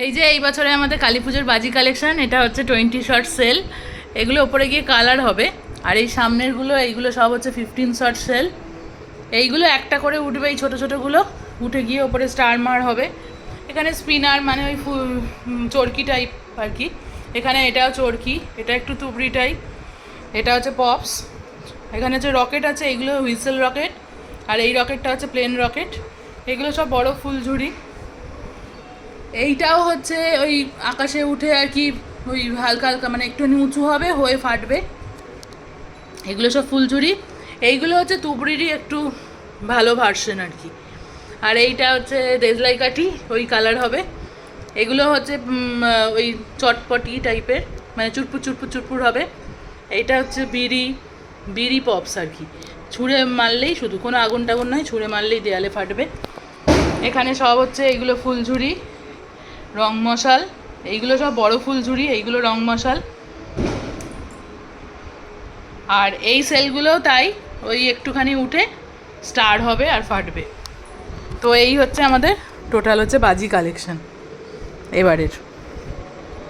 এই যে এই বছরে আমাদের কালী পুজোর বাজি কালেকশন, এটা হচ্ছে 20 শর্ট সেল। এগুলো ওপরে গিয়ে কালার হবে। আর এই সামনেরগুলো এইগুলো সব হচ্ছে 15 শর্ট সেল। এইগুলো একটা করে উঠবে, এই ছোটো ছোটোগুলো উঠে গিয়ে ওপরে স্টার মার হবে। এখানে স্পিনার মানে ওই চরকি টাইপ আর কি। এখানে এটাও চরকি, এটা একটু তুবড়ি টাইপ, এটা হচ্ছে পপস। এখানে হচ্ছে রকেট আছে, এইগুলো হুইসেল রকেট। আর এই রকেটটা হচ্ছে প্লেন রকেট। এগুলো সব বড় ফুলঝুরি। এইটাও হচ্ছে ওই আকাশে উঠে আর কি, ওই হালকা হালকা মানে একটুখানি উঁচু হবে, হয়ে ফাটবে। এগুলো সব ফুলঝুরি। এইগুলো হচ্ছে তুবড়িরই একটু ভালো ভার্সন আর কি। আর এইটা হচ্ছে দেশলাই কাঠি, ওই কালার হবে। এগুলো হচ্ছে ওই চটপটি টাইপের, মানে চুরপুর চুরপুর চুরপুর হবে। এইটা হচ্ছে বিড়ি বিড়ি পপস আর কি। ছুঁড়ে মারলেই, শুধু কোনো আগুন টাগুন নয়, ছুঁড়ে মারলেই দেয়ালে ফাটবে। এখানে সব হচ্ছে এইগুলো ফুলঝুরি, রং মশাল। এইগুলো সব বড় ফুলঝুরি, এইগুলো রং মশাল। আর এই সেলগুলোও তাই, ওই একটুখানি উঠে স্টার হবে আর ফাটবে। তো এই হচ্ছে আমাদের টোটাল হচ্ছে বাজি কালেকশন এবারের।